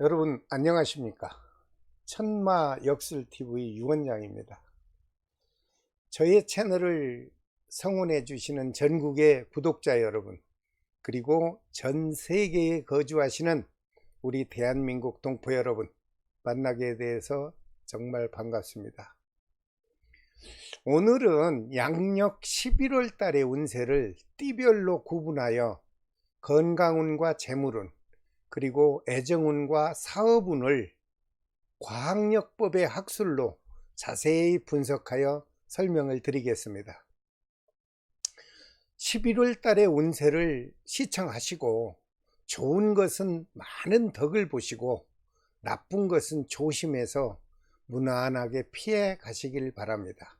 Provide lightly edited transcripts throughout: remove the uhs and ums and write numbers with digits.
여러분 안녕하십니까? 천마역술TV 유원장입니다. 저의 채널을 성원해 주시는 전국의 구독자 여러분, 그리고 전 세계에 거주하시는 우리 대한민국 동포 여러분, 만나게 돼서 정말 반갑습니다. 오늘은 양력 11월 달의 운세를 띠별로 구분하여 건강운과 재물운, 그리고 애정운과 사업운을 과학력법의 학술로 자세히 분석하여 설명을 드리겠습니다. 11월 달의 운세를 시청하시고 좋은 것은 많은 덕을 보시고 나쁜 것은 조심해서 무난하게 피해 가시길 바랍니다.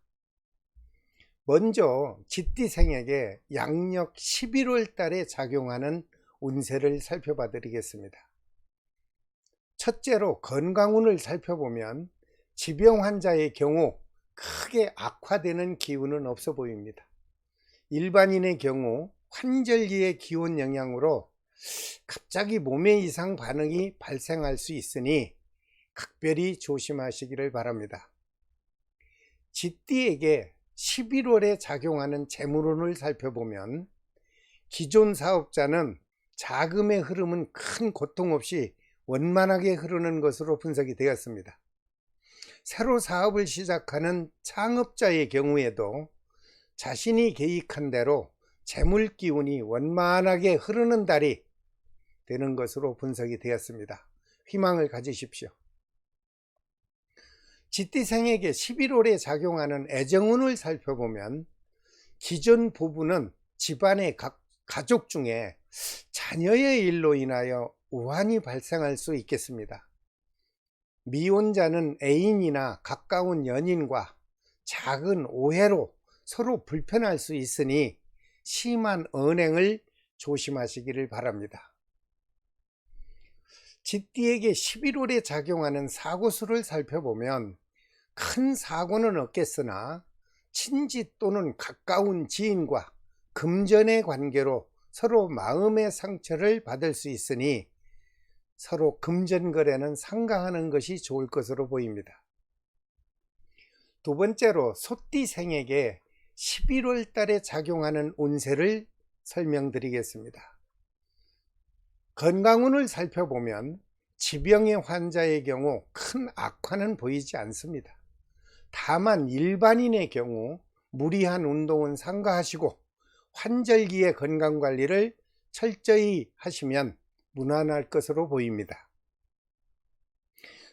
먼저 쥐띠생에게 양력 11월 달에 작용하는 운세를 살펴봐 드리겠습니다. 첫째로 건강운을 살펴보면 지병 환자의 경우 크게 악화되는 기운은 없어 보입니다. 일반인의 경우 환절기의 기온 영향으로 갑자기 몸에 이상 반응이 발생할 수 있으니 각별히 조심하시기를 바랍니다. 쥐띠에게 11월에 작용하는 재물운을 살펴보면 기존 사업자는 자금의 흐름은 큰 고통 없이 원만하게 흐르는 것으로 분석이 되었습니다. 새로 사업을 시작하는 창업자의 경우에도 자신이 계획한 대로 재물 기운이 원만하게 흐르는 달이 되는 것으로 분석이 되었습니다. 희망을 가지십시오. 쥐띠생에게 11월에 작용하는 애정운을 살펴보면 기존 부부는 집안의 가족 중에 자녀의 일로 인하여 우환이 발생할 수 있겠습니다. 미혼자는 애인이나 가까운 연인과 작은 오해로 서로 불편할 수 있으니 심한 언행을 조심하시기를 바랍니다. 쥐띠에게 11월에 작용하는 사고수를 살펴보면 큰 사고는 없겠으나 친지 또는 가까운 지인과 금전의 관계로 서로 마음의 상처를 받을 수 있으니 서로 금전 거래는 삼가하는 것이 좋을 것으로 보입니다. 두 번째로 소띠생에게 11월 달에 작용하는 운세를 설명드리겠습니다. 건강운을 살펴보면 지병의 환자의 경우 큰 악화는 보이지 않습니다. 다만 일반인의 경우 무리한 운동은 삼가하시고 환절기의 건강관리를 철저히 하시면 무난할 것으로 보입니다.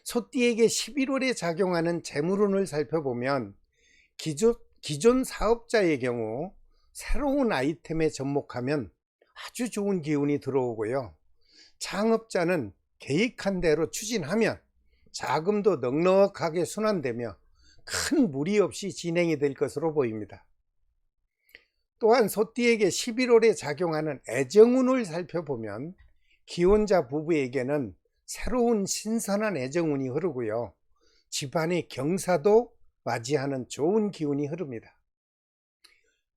소띠에게 11월에 작용하는 재물운을 살펴보면 기존 사업자의 경우 새로운 아이템에 접목하면 아주 좋은 기운이 들어오고요. 창업자는 계획한 대로 추진하면 자금도 넉넉하게 순환되며 큰 무리 없이 진행이 될 것으로 보입니다. 또한 소띠에게 11월에 작용하는 애정운을 살펴보면 기혼자 부부에게는 새로운 신선한 애정운이 흐르고요. 집안의 경사도 맞이하는 좋은 기운이 흐릅니다.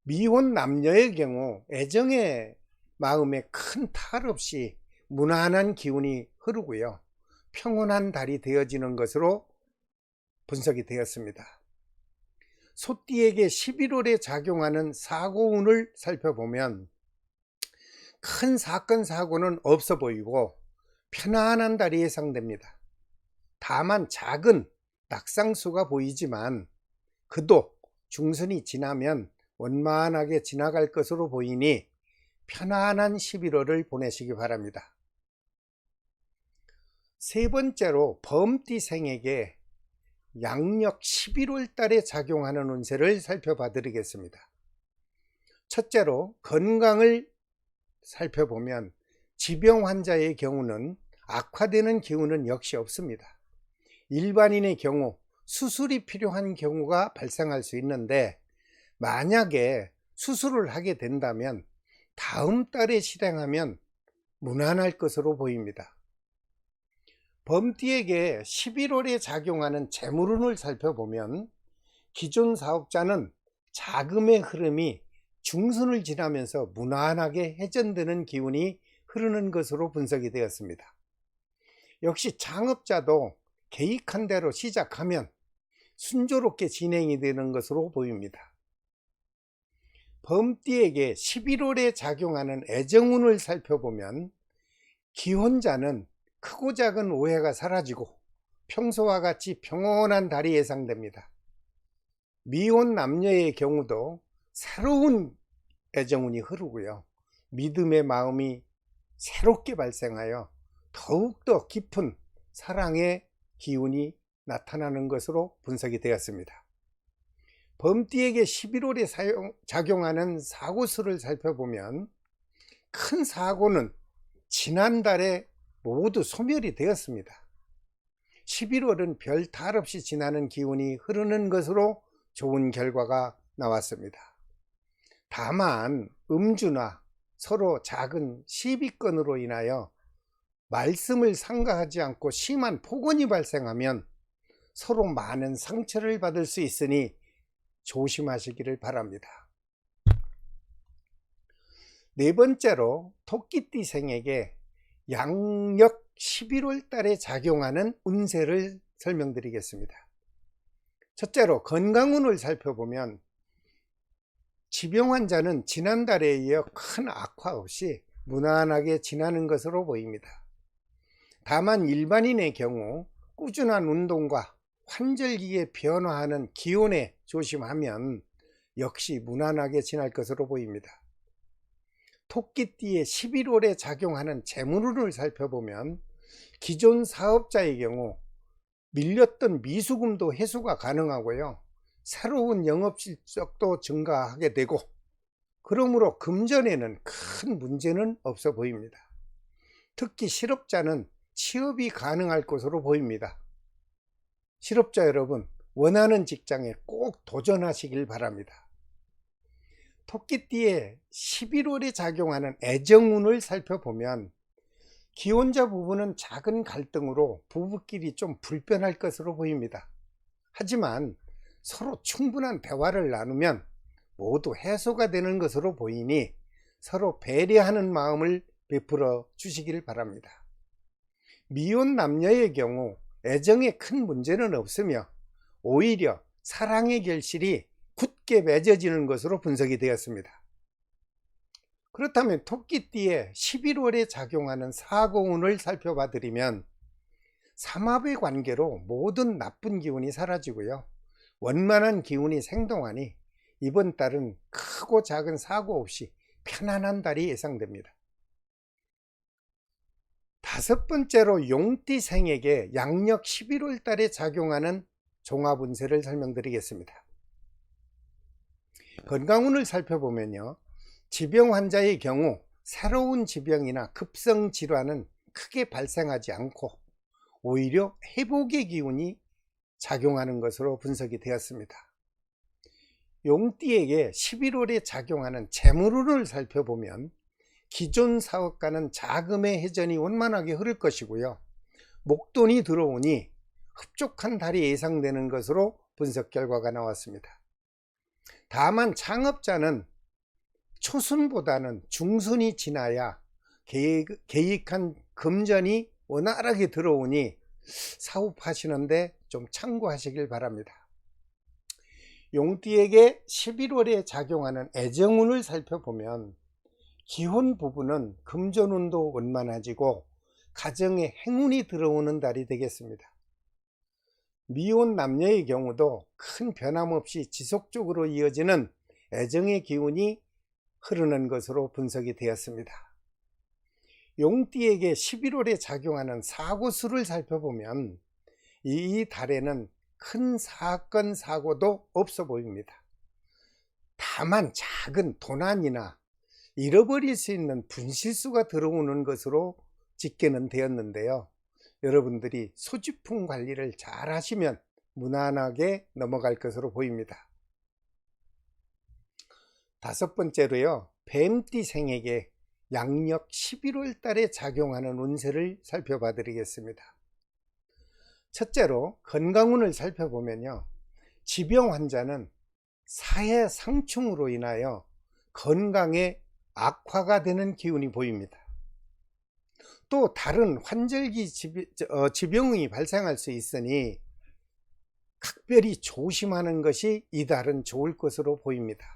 미혼 남녀의 경우 애정의 마음에 큰 탈 없이 무난한 기운이 흐르고요. 평온한 달이 되어지는 것으로 분석이 되었습니다. 소띠에게 11월에 작용하는 사고운을 살펴보면 큰 사건 사고는 없어 보이고 편안한 달이 예상됩니다. 다만 작은 낙상수가 보이지만 그도 중순이 지나면 원만하게 지나갈 것으로 보이니 편안한 11월을 보내시기 바랍니다. 세 번째로 범띠생에게 양력 11월 달에 작용하는 운세를 살펴봐 드리겠습니다. 첫째로 건강을 살펴보면 지병 환자의 경우는 악화되는 기운은 역시 없습니다. 일반인의 경우 수술이 필요한 경우가 발생할 수 있는데 만약에 수술을 하게 된다면 다음 달에 실행하면 무난할 것으로 보입니다. 범띠에게 11월에 작용하는 재물운을 살펴보면 기존 사업자는 자금의 흐름이 중순을 지나면서 무난하게 회전되는 기운이 흐르는 것으로 분석이 되었습니다. 역시 창업자도 계획한 대로 시작하면 순조롭게 진행이 되는 것으로 보입니다. 범띠에게 11월에 작용하는 애정운을 살펴보면 기혼자는 크고 작은 오해가 사라지고 평소와 같이 평온한 달이 예상됩니다. 미혼 남녀의 경우도 새로운 애정운이 흐르고요. 믿음의 마음이 새롭게 발생하여 더욱더 깊은 사랑의 기운이 나타나는 것으로 분석이 되었습니다. 범띠에게 11월에 작용하는 사고수를 살펴보면 큰 사고는 지난달에 모두 소멸이 되었습니다. 11월은 별 탈 없이 지나는 기운이 흐르는 것으로 좋은 결과가 나왔습니다. 다만 음주나 서로 작은 시비건으로 인하여 말씀을 상가하지 않고 심한 폭언이 발생하면 서로 많은 상처를 받을 수 있으니 조심하시기를 바랍니다. 네 번째로 토끼띠생에게 양력 11월 달에 작용하는 운세를 설명드리겠습니다. 첫째로 건강운을 살펴보면 지병 환자는 지난달에 이어 큰 악화 없이 무난하게 지나는 것으로 보입니다. 다만 일반인의 경우 꾸준한 운동과 환절기에 변화하는 기온에 조심하면 역시 무난하게 지날 것으로 보입니다. 토끼띠의 11월에 작용하는 재물운을 살펴보면 기존 사업자의 경우 밀렸던 미수금도 회수가 가능하고요. 새로운 영업실적도 증가하게 되고 그러므로 금전에는 큰 문제는 없어 보입니다. 특히 실업자는 취업이 가능할 것으로 보입니다. 실업자 여러분, 원하는 직장에 꼭 도전하시길 바랍니다. 토끼띠의 11월에 작용하는 애정운을 살펴보면 기혼자 부부는 작은 갈등으로 부부끼리 좀 불편할 것으로 보입니다. 하지만 서로 충분한 대화를 나누면 모두 해소가 되는 것으로 보이니 서로 배려하는 마음을 베풀어 주시길 바랍니다. 미혼 남녀의 경우 애정에 큰 문제는 없으며 오히려 사랑의 결실이 굳게 맺어지는 것으로 분석이 되었습니다. 그렇다면 토끼띠의 11월에 작용하는 사고운을 살펴봐 드리면 삼합의 관계로 모든 나쁜 기운이 사라지고요. 원만한 기운이 생동하니 이번 달은 크고 작은 사고 없이 편안한 달이 예상됩니다. 다섯 번째로 용띠생에게 양력 11월 달에 작용하는 종합운세를 설명드리겠습니다. 건강운을 살펴보면요. 지병 환자의 경우 새로운 지병이나 급성 질환은 크게 발생하지 않고 오히려 회복의 기운이 작용하는 것으로 분석이 되었습니다. 용띠에게 11월에 작용하는 재물운을 살펴보면 기존 사업가는 자금의 회전이 원만하게 흐를 것이고요. 목돈이 들어오니 흡족한 달이 예상되는 것으로 분석 결과가 나왔습니다. 다만 창업자는 초순보다는 중순이 지나야 계획한 금전이 원활하게 들어오니 사업하시는데 좀 참고하시길 바랍니다. 용띠에게 11월에 작용하는 애정운을 살펴보면 기혼 부부는 금전운도 원만해지고 가정에 행운이 들어오는 달이 되겠습니다. 미혼 남녀의 경우도 큰 변함없이 지속적으로 이어지는 애정의 기운이 흐르는 것으로 분석이 되었습니다. 용띠에게 11월에 작용하는 사고수를 살펴보면 이 달에는 큰 사건 사고도 없어 보입니다. 다만 작은 도난이나 잃어버릴 수 있는 분실수가 들어오는 것으로 집계는 되었는데요. 여러분들이 소지품 관리를 잘 하시면 무난하게 넘어갈 것으로 보입니다. 다섯 번째로요. 뱀띠생에게 양력 11월 달에 작용하는 운세를 살펴봐 드리겠습니다. 첫째로 건강운을 살펴보면요. 지병 환자는 사해 상충으로 인하여 건강에 악화가 되는 기운이 보입니다. 또 다른 환절기 지병이 발생할 수 있으니 각별히 조심하는 것이 이달은 좋을 것으로 보입니다.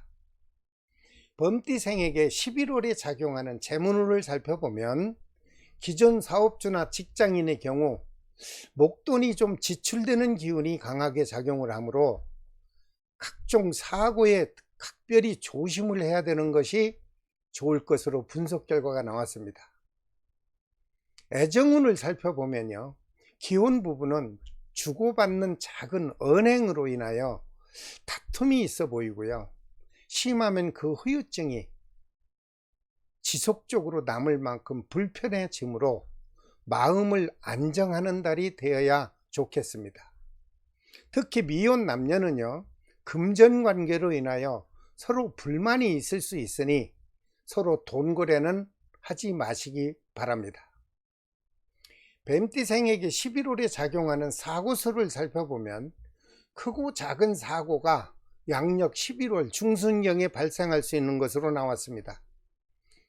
범띠생에게 11월에 작용하는 재물운을 살펴보면 기존 사업주나 직장인의 경우 목돈이 좀 지출되는 기운이 강하게 작용을 하므로 각종 사고에 각별히 조심을 해야 되는 것이 좋을 것으로 분석 결과가 나왔습니다. 애정운을 살펴보면요, 기혼 부부는 주고받는 작은 언행으로 인하여 다툼이 있어 보이고요, 심하면 그 후유증이 지속적으로 남을 만큼 불편해지므로 마음을 안정하는 달이 되어야 좋겠습니다. 특히 미혼 남녀는요, 금전관계로 인하여 서로 불만이 있을 수 있으니 서로 돈거래는 하지 마시기 바랍니다. 뱀띠생에게 11월에 작용하는 사고수를 살펴보면 크고 작은 사고가 양력 11월 중순경에 발생할 수 있는 것으로 나왔습니다.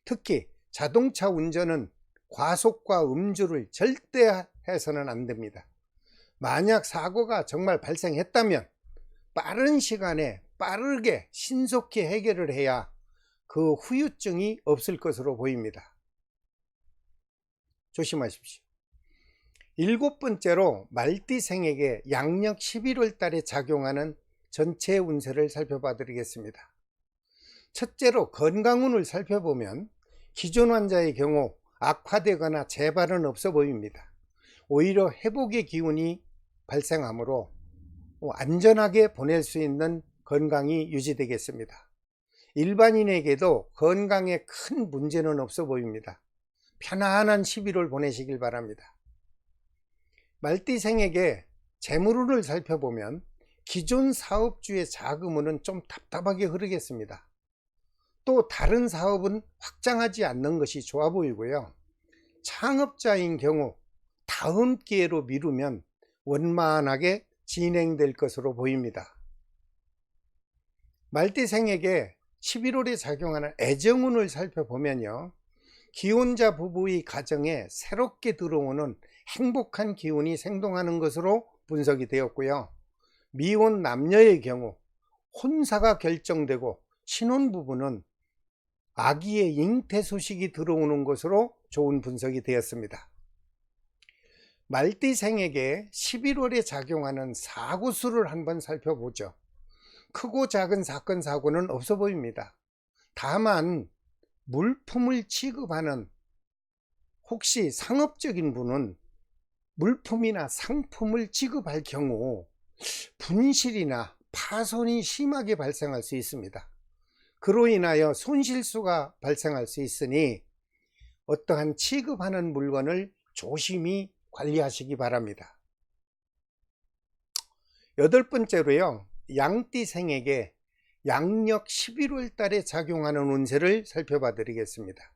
특히 자동차 운전은 과속과 음주를 절대 해서는 안 됩니다. 만약 사고가 정말 발생했다면 빠른 시간에 빠르게 신속히 해결을 해야 그 후유증이 없을 것으로 보입니다. 조심하십시오. 7번째로 말띠생에게 양력 11월 달에 작용하는 전체 운세를 살펴봐 드리겠습니다. 첫째로 건강운을 살펴보면 기존 환자의 경우 악화되거나 재발은 없어 보입니다. 오히려 회복의 기운이 발생하므로 안전하게 보낼 수 있는 건강이 유지되겠습니다. 일반인에게도 건강에 큰 문제는 없어 보입니다. 편안한 11월 보내시길 바랍니다. 말띠생에게 재물운을 살펴보면 기존 사업주의 자금운은 좀 답답하게 흐르겠습니다. 또 다른 사업은 확장하지 않는 것이 좋아 보이고요, 창업자인 경우 다음 기회로 미루면 원만하게 진행될 것으로 보입니다. 말띠생에게 11월에 작용하는 애정운을 살펴보면요, 기혼자 부부의 가정에 새롭게 들어오는 행복한 기운이 생동하는 것으로 분석이 되었고요, 미혼 남녀의 경우 혼사가 결정되고 신혼부부는 아기의 잉태 소식이 들어오는 것으로 좋은 분석이 되었습니다. 말띠생에게 11월에 작용하는 사고수를 한번 살펴보죠. 크고 작은 사건 사고는 없어 보입니다. 다만 물품을 취급하는, 혹시 상업적인 분은 물품이나 상품을 취급할 경우 분실이나 파손이 심하게 발생할 수 있습니다. 그로 인하여 손실수가 발생할 수 있으니 어떠한 취급하는 물건을 조심히 관리하시기 바랍니다. 8번째로요, 양띠생에게 양력 11월 달에 작용하는 운세를 살펴봐 드리겠습니다.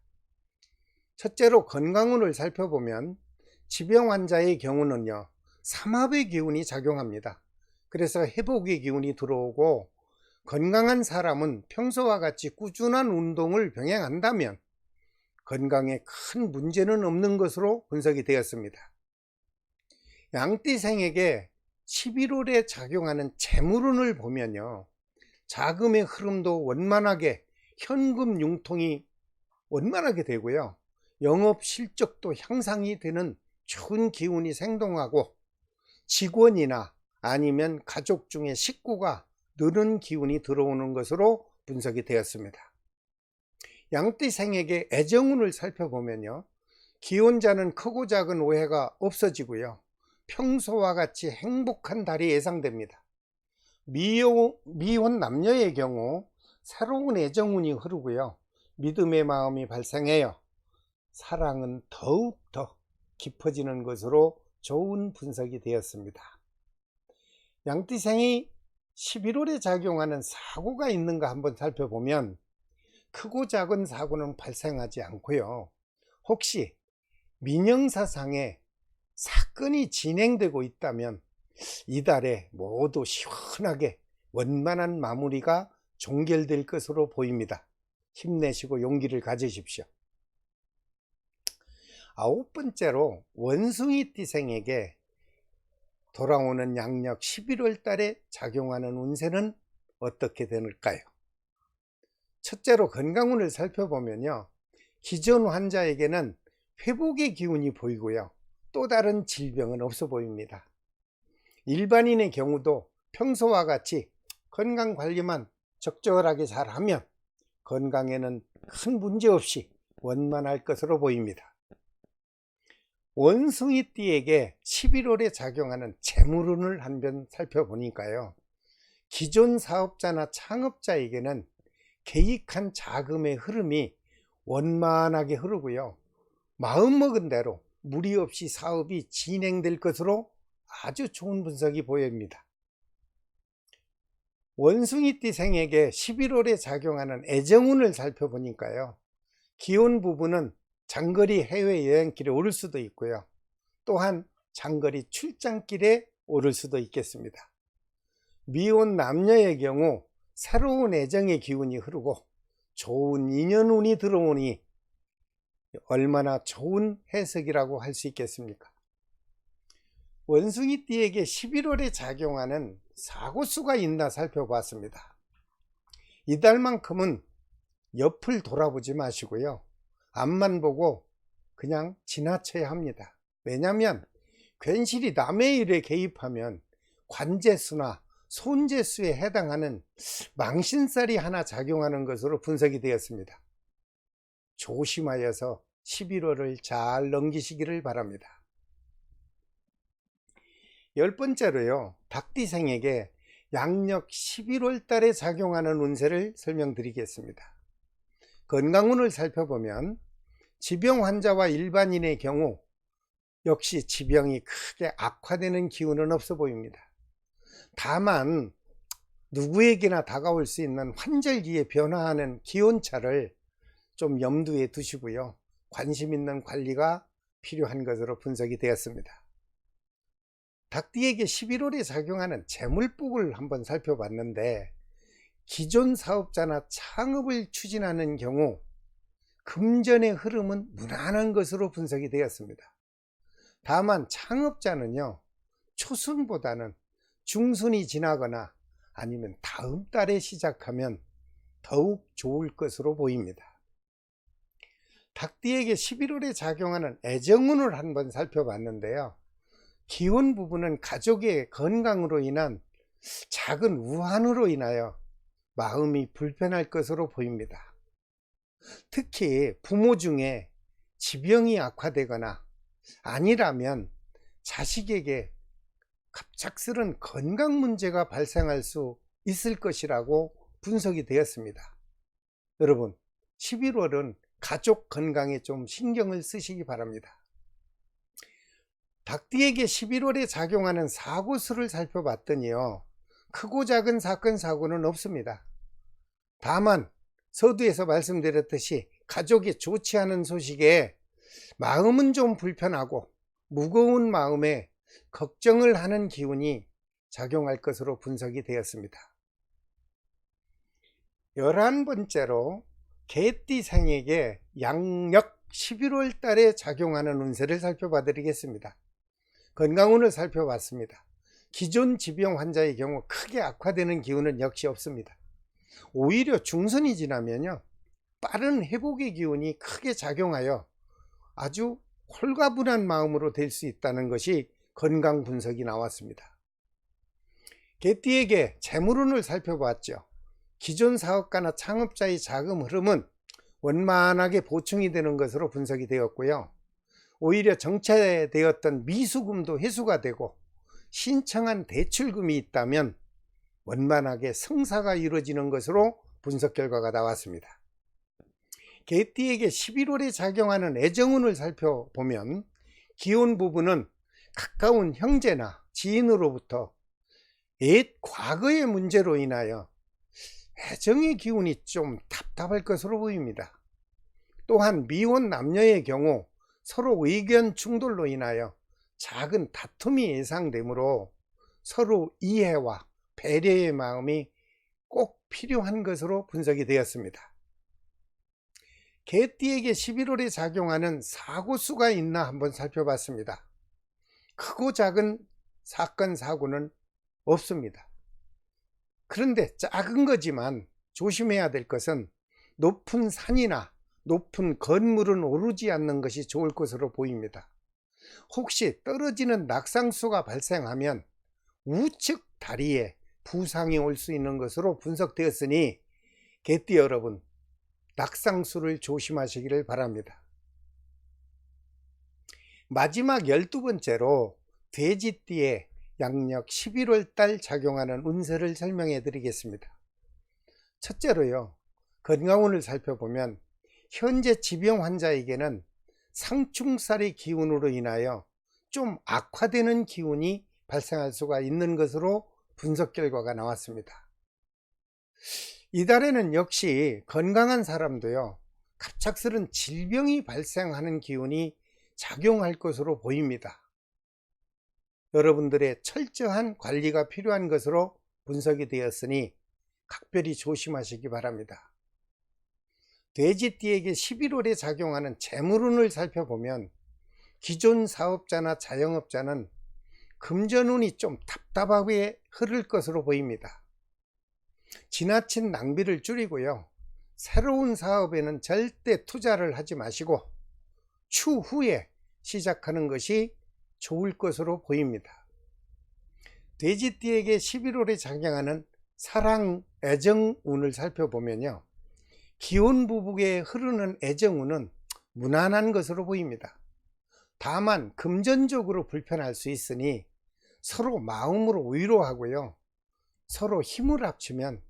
첫째로 건강운을 살펴보면 지병 환자의 경우는요, 삼합의 기운이 작용합니다. 그래서 회복의 기운이 들어오고, 건강한 사람은 평소와 같이 꾸준한 운동을 병행한다면 건강에 큰 문제는 없는 것으로 분석이 되었습니다. 양띠생에게 11월에 작용하는 재물운을 보면요, 자금의 흐름도 원만하게, 현금 융통이 원만하게 되고요, 영업 실적도 향상이 되는 좋은 기운이 생동하고, 직원이나 아니면 가족 중에 식구가 느는 기운이 들어오는 것으로 분석이 되었습니다. 양띠생에게 애정운을 살펴보면요, 기혼자는 크고 작은 오해가 없어지고요, 평소와 같이 행복한 달이 예상됩니다. 미혼 남녀의 경우 새로운 애정운이 흐르고요, 믿음의 마음이 발생해요, 사랑은 더욱더 깊어지는 것으로 좋은 분석이 되었습니다. 양띠생이 11월에 작용하는 사고가 있는가 한번 살펴보면 크고 작은 사고는 발생하지 않고요, 혹시 민형사상에 사건이 진행되고 있다면 이달에 모두 시원하게 원만한 마무리가 종결될 것으로 보입니다. 힘내시고 용기를 가지십시오. 9번째로 원숭이띠생에게 돌아오는 양력 11월 달에 작용하는 운세는 어떻게 될까요? 첫째로 건강운을 살펴보면요, 기존 환자에게는 회복의 기운이 보이고요, 또 다른 질병은 없어 보입니다. 일반인의 경우도 평소와 같이 건강관리만 적절하게 잘하면 건강에는 큰 문제 없이 원만할 것으로 보입니다. 원숭이띠에게 11월에 작용하는 재물운을 한번 살펴보니까요, 기존 사업자나 창업자에게는 계획한 자금의 흐름이 원만하게 흐르고요, 마음먹은 대로 무리 없이 사업이 진행될 것으로 아주 좋은 분석이 보입니다. 원숭이띠생에게 11월에 작용하는 애정운을 살펴보니까요, 기혼 부부는 장거리 해외여행길에 오를 수도 있고요, 또한 장거리 출장길에 오를 수도 있겠습니다. 미혼 남녀의 경우 새로운 애정의 기운이 흐르고 좋은 인연운이 들어오니 얼마나 좋은 해석이라고 할 수 있겠습니까? 원숭이띠에게 11월에 작용하는 사고수가 있나 살펴봤습니다. 이달만큼은 옆을 돌아보지 마시고요, 앞만 보고 그냥 지나쳐야 합니다. 왜냐하면 괜시리 남의 일에 개입하면 관재수나 손재수에 해당하는 망신살이 하나 작용하는 것으로 분석이 되었습니다. 조심하여서 11월을 잘 넘기시기를 바랍니다. 10번째로요, 닭띠생에게 양력 11월 달에 작용하는 운세를 설명드리겠습니다. 건강운을 살펴보면 지병 환자와 일반인의 경우 역시 지병이 크게 악화되는 기운은 없어 보입니다. 다만 누구에게나 다가올 수 있는 환절기에 변화하는 기온차를 좀 염두에 두시고요, 관심 있는 관리가 필요한 것으로 분석이 되었습니다. 닭띠에게 11월에 작용하는 재물복을 한번 살펴봤는데, 기존 사업자나 창업을 추진하는 경우 금전의 흐름은 무난한 것으로 분석이 되었습니다. 다만 창업자는요, 초순보다는 중순이 지나거나 아니면 다음 달에 시작하면 더욱 좋을 것으로 보입니다. 닭띠에게 11월에 작용하는 애정운을 한번 살펴봤는데요, 기혼 부부는 가족의 건강으로 인한 작은 우환으로 인하여 마음이 불편할 것으로 보입니다. 특히 부모 중에 지병이 악화되거나 아니라면 자식에게 갑작스런 건강 문제가 발생할 수 있을 것이라고 분석이 되었습니다. 여러분, 11월은 가족 건강에 좀 신경을 쓰시기 바랍니다. 닭띠에게 11월에 작용하는 사고수를 살펴봤더니요, 크고 작은 사건 사고는 없습니다. 다만 서두에서 말씀드렸듯이 가족이 좋지 않은 소식에 마음은 좀 불편하고 무거운 마음에 걱정을 하는 기운이 작용할 것으로 분석이 되었습니다. 11번째로 개띠생에게 양력 11월 달에 작용하는 운세를 살펴봐 드리겠습니다. 건강운을 살펴봤습니다. 기존 지병 환자의 경우 크게 악화되는 기운은 역시 없습니다. 오히려 중순이 지나면요, 빠른 회복의 기운이 크게 작용하여 아주 홀가분한 마음으로 될 수 있다는 것이 건강 분석이 나왔습니다. 개띠에게 재물운을 살펴봤죠. 기존 사업가나 창업자의 자금 흐름은 원만하게 보충이 되는 것으로 분석이 되었고요, 오히려 정체되었던 미수금도 회수가 되고 신청한 대출금이 있다면 원만하게 성사가 이루어지는 것으로 분석 결과가 나왔습니다. 개띠에게 11월에 작용하는 애정운을 살펴보면 기혼 부부는 가까운 형제나 지인으로부터 옛 과거의 문제로 인하여 애정의 기운이 좀 답답할 것으로 보입니다. 또한 미혼 남녀의 경우 서로 의견 충돌로 인하여 작은 다툼이 예상되므로 서로 이해와 배려의 마음이 꼭 필요한 것으로 분석이 되었습니다. 개띠에게 11월에 작용하는 사고수가 있나 한번 살펴봤습니다. 크고 작은 사건 사고는 없습니다. 그런데 작은 거지만 조심해야 될 것은 높은 산이나 높은 건물은 오르지 않는 것이 좋을 것으로 보입니다. 혹시 떨어지는 낙상수가 발생하면 우측 다리에 부상이 올 수 있는 것으로 분석되었으니 개띠 여러분, 낙상수를 조심하시기를 바랍니다. 마지막 12번째로 돼지띠에 양력 11월달 작용하는 운세를 설명해 드리겠습니다. 첫째로요, 건강운을 살펴보면 현재 지병 환자에게는 상충살의 기운으로 인하여 좀 악화되는 기운이 발생할 수가 있는 것으로 분석 결과가 나왔습니다. 이달에는 역시 건강한 사람도요, 갑작스런 질병이 발생하는 기운이 작용할 것으로 보입니다. 여러분들의 철저한 관리가 필요한 것으로 분석이 되었으니 각별히 조심하시기 바랍니다. 돼지띠에게 11월에 작용하는 재물운을 살펴보면 기존 사업자나 자영업자는 금전운이 좀 답답하게 흐를 것으로 보입니다. 지나친 낭비를 줄이고요, 새로운 사업에는 절대 투자를 하지 마시고 추후에 시작하는 것이 좋을 것으로 보입니다. 돼지띠에게 11월에 작용하는 사랑, 애정운을 살펴보면요, 기혼 부부에 흐르는 애정운은 무난한 것으로 보입니다. 다만 금전적으로 불편할 수 있으니 서로 마음으로 위로하고요, 서로 힘을 합치면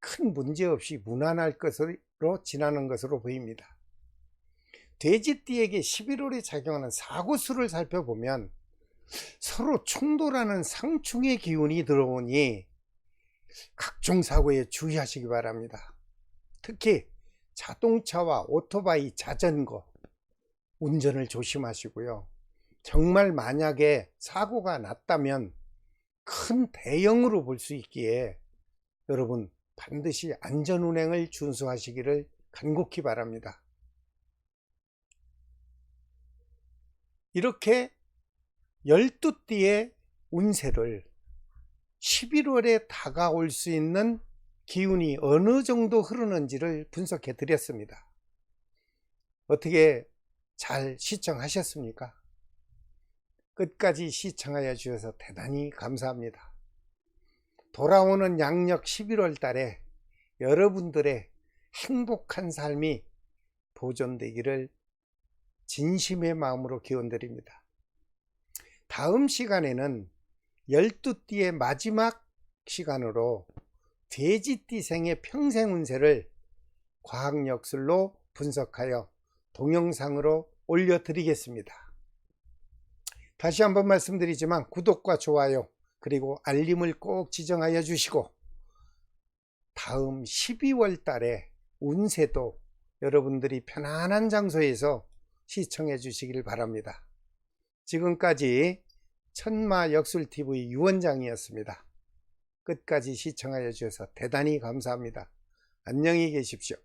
큰 문제 없이 무난할 것으로 지나는 것으로 보입니다. 돼지띠에게 11월에 작용하는 사고수를 살펴보면 서로 충돌하는 상충의 기운이 들어오니 각종 사고에 주의하시기 바랍니다. 특히 자동차와 오토바이, 자전거 운전을 조심하시고요, 정말 만약에 사고가 났다면 큰 대형으로 볼 수 있기에 여러분 반드시 안전운행을 준수하시기를 간곡히 바랍니다. 이렇게 12띠의 운세를 11월에 다가올 수 있는 기운이 어느 정도 흐르는지를 분석해 드렸습니다. 어떻게 잘 시청하셨습니까? 끝까지 시청하여 주셔서 대단히 감사합니다. 돌아오는 양력 11월 달에 여러분들의 행복한 삶이 보존되기를 진심의 마음으로 기원드립니다. 다음 시간에는 12띠의 마지막 시간으로 돼지띠생의 평생 운세를 과학역술로 분석하여 동영상으로 올려드리겠습니다. 다시 한번 말씀드리지만 구독과 좋아요 그리고 알림을 꼭 지정하여 주시고 다음 12월 달에 운세도 여러분들이 편안한 장소에서 시청해 주시길 바랍니다. 지금까지 천마역술TV 유원장이었습니다. 끝까지 시청하여 주셔서 대단히 감사합니다. 안녕히 계십시오.